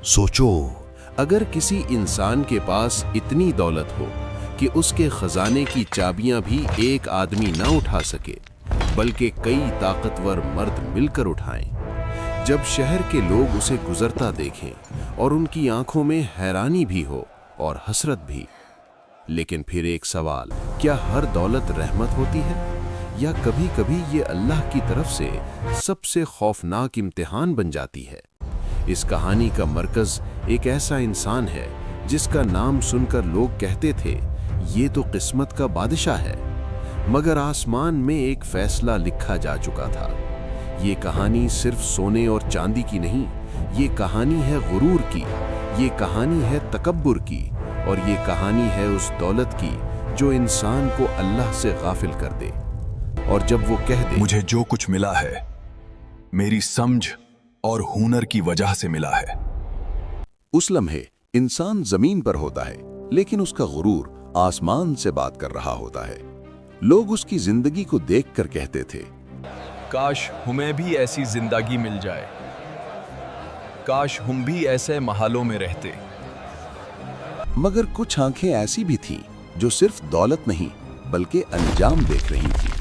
सोचो, अगर किसी इंसान के पास इतनी दौलत हो कि उसके खजाने की चाबियां भी एक आदमी न उठा सके, बल्कि कई ताकतवर मर्द मिलकर उठाएं। जब शहर के लोग उसे गुजरता देखें और उनकी आंखों में हैरानी भी हो और हसरत भी। लेकिन फिर एक सवाल, क्या हर दौलत रहमत होती है, या कभी कभी ये अल्लाह की तरफ से सबसे खौफनाक इम्तिहान बन जाती है? इस कहानी का मरकज एक ऐसा इंसान है जिसका नाम सुनकर लोग कहते थे, ये तो किस्मत का बादशाह है। मगर आसमान में एक फैसला लिखा जा चुका था। ये कहानी सिर्फ सोने और चांदी की नहीं, ये कहानी है गुरूर की, ये कहानी है तकब्बुर की, और ये कहानी है उस दौलत की जो इंसान को अल्लाह से गाफिल कर दे। और जब वो कह दे, मुझे जो कुछ मिला है मेरी समझ और हुनर की वजह से मिला है। उस लम्हे इंसान जमीन पर होता है, लेकिन उसका गुरूर आसमान से बात कर रहा होता है। लोग उसकी जिंदगी को देखकर कहते थे, काश हमें भी ऐसी जिंदगी मिल जाए, काश हम भी ऐसे महलों में रहते। मगर कुछ आंखें ऐसी भी थीं जो सिर्फ दौलत नहीं बल्कि अंजाम देख रही थी,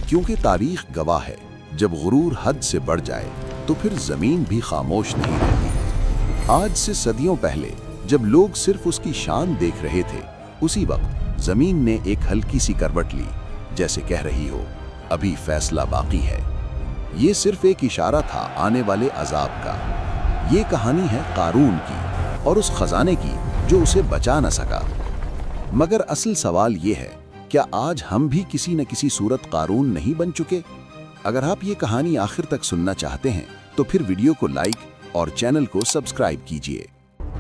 क्योंकि तारीख गवाह है, जब गुरूर हद से बढ़ जाए तो फिर जमीन भी खामोश नहीं रहती। आज से सदियों पहले जब लोग सिर्फ उसकी शान देख रहे थे, उसी वक्त जमीन ने एक हल्की सी करवट ली, जैसे कह रही हो, अभी फैसला बाकी है। ये सिर्फ एक इशारा था आने वाले अजाब का। ये कहानी है कारून की और उस खजाने की जो उसे बचा न सका। मगर असल सवाल ये है, क्या आज हम भी किसी न किसी सूरत कारून नहीं बन चुके? अगर आप ये कहानी आखिर तक सुनना चाहते हैं तो फिर वीडियो को लाइक और चैनल को सब्सक्राइब कीजिए।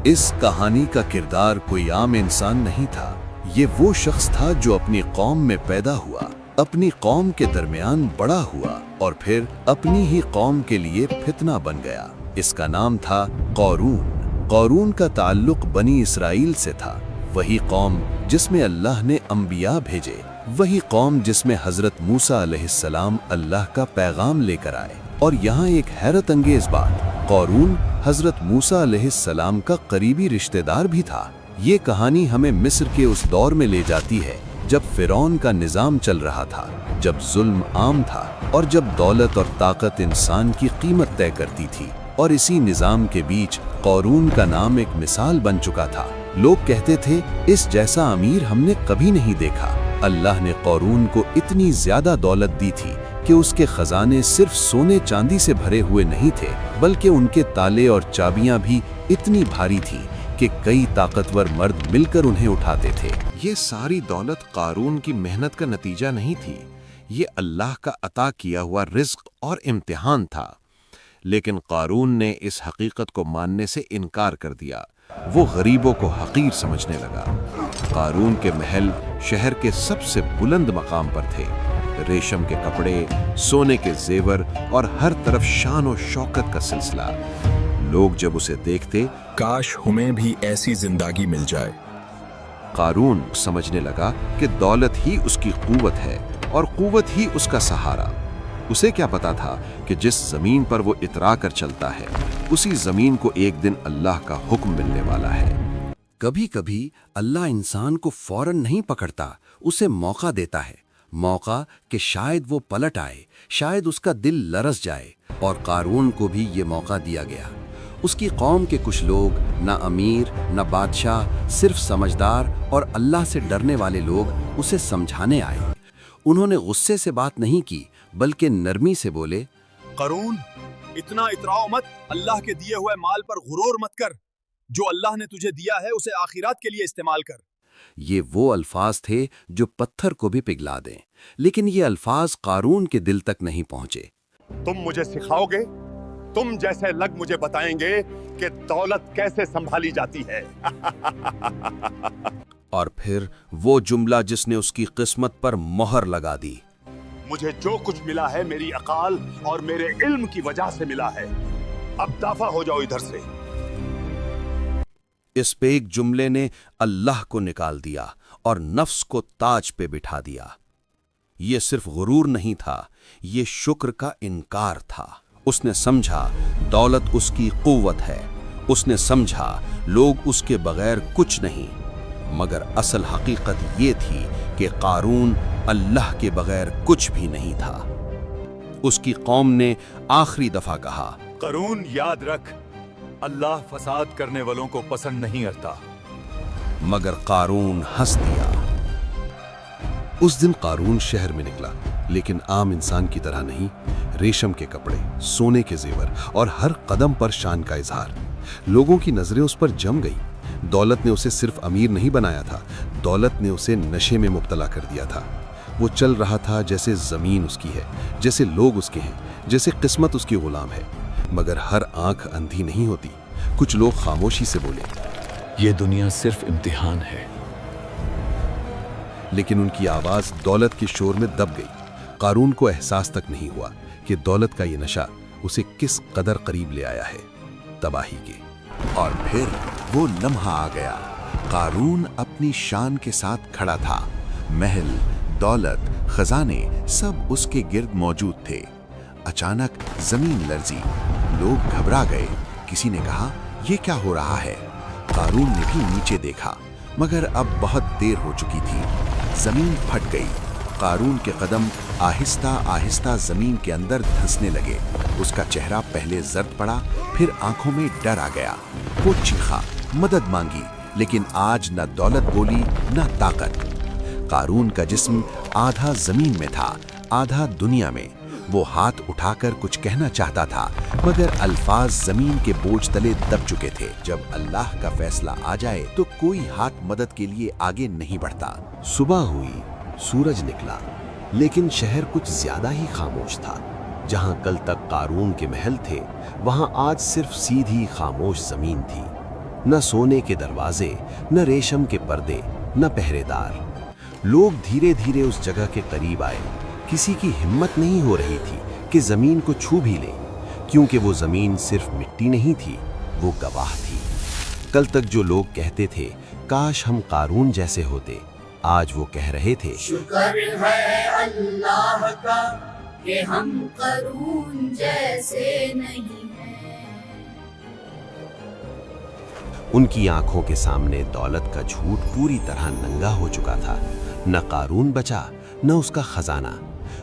इस कहानी का किरदार कोई आम इंसान नहीं था। ये वो शख्स था जो अपनी कौम में पैदा हुआ, अपनी कौम के दरमियान बड़ा हुआ और फिर अपनी ही कौम के लिए फितना बन गया। इसका नाम था कारून। कारून का ताल्लुक बनी इसराइल से था, वही कौम जिसमें अल्लाह ने अंबिया भेजे, वही कौम जिसमें हजरत मूसा अलैहिस्सलाम अल्लाह का पैगाम लेकर आए। और यहाँ एक हैरत अंगेज बात, कारून हजरत मूसा अलैहिस्सलाम का करीबी रिश्तेदार भी था। ये कहानी हमें मिस्र के उस दौर में ले जाती है जब फिरौन का निजाम चल रहा था, जब जुल्म आम था और जब दौलत और ताकत इंसान की कीमत तय करती थी। और इसी निजाम के बीच कारून का नाम एक मिसाल बन चुका था। लोग कहते थे, इस जैसा अमीर हमने कभी नहीं देखा। अल्लाह ने कारून को इतनी ज्यादा दौलत दी थी कि उसके खजाने सिर्फ सोने चांदी से भरे हुए नहीं थे, बल्कि उनके ताले और चाबियां भी इतनी भारी थी कि कई ताकतवर मर्द मिलकर उन्हें उठाते थे। ये सारी दौलत कारून की मेहनत का नतीजा नहीं थी, ये अल्लाह का अता किया हुआ रिज्क और इम्तिहान था। लेकिन कारून ने इस हकीकत को मानने से इनकार कर दिया। वो गरीबों को हकीर समझने लगा। कारून के महल शहर के सबसे बुलंद मकाम पर थे। रेशम के कपड़े, सोने के जेवर और हर तरफ शान और शौकत का सिलसिला। लोग जब उसे देखते, काश हमें भी ऐसी जिंदगी मिल जाए। कारून समझने लगा कि दौलत ही उसकी कुव्वत है और कुव्वत ही उसका सहारा। उसे क्या पता था कि जिस जमीन पर वो इतरा कर चलता है, उसी जमीन को एक दिन अल्लाह का हुक्म मिलने वाला है। कभी कभी अल्लाह इंसान को फौरन नहीं पकड़ता, उसे मौका देता है। मौका कि शायद वो पलट आए, शायद उसका दिल लरस जाए। और कारून को भी ये मौका दिया गया। उसकी कौम के कुछ लोग, ना अमीर ना बादशाह, सिर्फ समझदार और अल्लाह से डरने वाले लोग उसे समझाने आए। उन्होंने गुस्से से बात नहीं की, बल्कि नरमी से बोले, कारून, इतना इतराओ मत, अल्लाह के दिए हुए माल पर गुरूर मत कर। जो अल्लाह ने तुझे दिया है उसे आखिरात के लिए इस्तेमाल कर। ये वो अल्फाज थे जो पत्थर को भी पिघला दें, लेकिन ये अल्फाज कारून के दिल तक नहीं पहुंचे। तुम मुझे सिखाओगे, तुम जैसे लग मुझे बताएंगे कि दौलत कैसे संभाली जाती है। और फिर वो जुमला जिसने उसकी किस्मत पर मोहर लगा दी, मुझे जो कुछ मिला है मेरी अकाल और मेरे इल्म की वजह से मिला है। अब दफा हो जाओ इधर से। इस पे एक जुमले ने अल्लाह को निकाल दिया और नफ्स को ताज पे बिठा दिया। ये सिर्फ गुरूर नहीं था, ये शुक्र का इनकार था। उसने समझा दौलत उसकी कुव्वत है उसने समझा लोग उसके बगैर कुछ नहीं, मगर असल हकीकत ये थी कि कारून अल्लाह के बगैर कुछ भी नहीं था। उसकी कौम ने आखिरी दफा कहा, कारून याद रख, अल्लाह फसाद करने वालों को पसंद नहीं करता। मगर कारून हंस दिया। उस दिन कारून शहर में निकला, लेकिन आम इंसान की तरह नहीं। रेशम के कपड़े, सोने के जेवर और हर कदम पर शान का इजहार। लोगों की नजरें उस पर जम गई। दौलत ने उसे सिर्फ अमीर नहीं बनाया था, दौलत ने उसे नशे में मुब्तला कर दिया था। वो चल रहा था जैसे जमीन उसकी है, जैसे लोग उसके हैं, जैसे किस्मत उसकी गुलाम है। मगर हर आंख अंधी नहीं होती। कुछ लोग खामोशी से बोले, ये दुनिया सिर्फ इम्तिहान है। लेकिन उनकी आवाज दौलत के शोर में दब गई। कारून को एहसास तक नहीं हुआ कि दौलत का ये नशा उसे किस कदर करीब ले आया है, तबाही के। और फिर वो लम्हा आ गया। कारून अपनी शान के साथ खड़ा था। महल, दौलत, खजाने सब उसके गिर्द मौजूद थे। अचानक जमीन लर्जी, लोग घबरा गए। किसी ने कहा, ये क्या हो रहा है? कारून ने भी नीचे देखा, मगर अब बहुत देर हो चुकी थी। जमीन फट गई। कारून के कदम आहिस्ता आहिस्ता जमीन के अंदर धंसने लगे। उसका चेहरा पहले जर्द पड़ा, फिर आंखों में डर आ गया। वो चीखा, मदद मांगी, लेकिन आज न दौलत बोली न ताकत। कारून का जिस्म आधा जमीन में था, आधा दुनिया में। वो हाथ उठाकर कुछ कहना चाहता था, मगर अल्फाज जमीन के बोझ तले दब चुके थे। जब अल्लाह का फैसला आ जाए तो कोई हाथ मदद के लिए आगे नहीं बढ़ता। सुबह हुई, सूरज निकला, लेकिन शहर कुछ ज्यादा ही खामोश था। जहां कल तक कारून के महल थे, वहां आज सिर्फ सीधी खामोश जमीन थी। न सोने के दरवाजे, न रेशम के पर्दे, न पहरेदार। लोग धीरे धीरे उस जगह के करीब आए। किसी की हिम्मत नहीं हो रही थी कि जमीन को छू भी ले, क्योंकि वो जमीन सिर्फ मिट्टी नहीं थी, वो गवाह थी। कल तक जो लोग कहते थे काश हम कारून जैसे होते, आज वो कह रहे थे, शुक्र है अल्लाह का कि हम कारून जैसे नहीं हैं। उनकी आंखों के सामने दौलत का झूठ पूरी तरह नंगा हो चुका था। न कारून बचा, न उसका खजाना।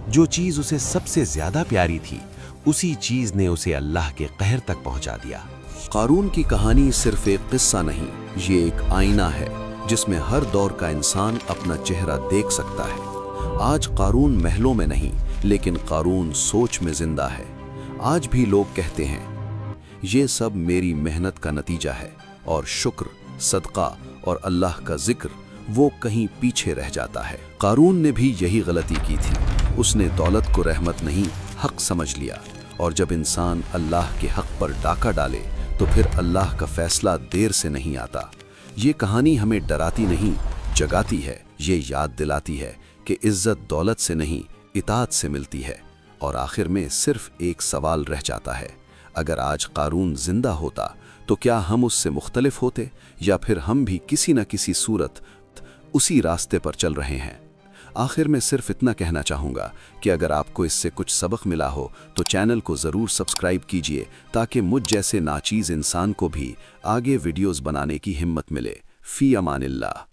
जो चीज उसे सबसे ज्यादा प्यारी थी, उसी चीज ने उसे अल्लाह के कहर तक पहुंचा दिया। कारून की कहानी सिर्फ एक किस्सा नहीं, ये एक आईना है जिसमें हर दौर का इंसान अपना चेहरा देख सकता है। आज कारून महलों में नहीं, लेकिन कारून सोच में जिंदा है। आज भी लोग कहते हैं, ये सब मेरी मेहनत का नतीजा है, और शुक्र, सदका और अल्लाह का जिक्र वो कहीं पीछे रह जाता है। कारून ने भी यही गलती की थी। उसने दौलत को रहमत नहीं, हक समझ लिया। और जब इंसान अल्लाह के हक पर डाका डाले तो फिर अल्लाह का फैसला देर से नहीं आता। ये कहानी हमें डराती नहीं, जगाती है। ये याद दिलाती है कि इज्जत दौलत से नहीं, इताअत से मिलती है। और आखिर में सिर्फ एक सवाल रह जाता है, अगर आज कारून जिंदा होता तो क्या हम उससे मुख्तलिफ होते, या फिर हम भी किसी न किसी सूरत उसी रास्ते पर चल रहे हैं। आखिर में सिर्फ इतना कहना चाहूँगा कि अगर आपको इससे कुछ सबक मिला हो तो चैनल को ज़रूर सब्सक्राइब कीजिए, ताकि मुझ जैसे नाचीज़ इंसान को भी आगे वीडियोज़ बनाने की हिम्मत मिले। फ़ी अमानिल्लाह।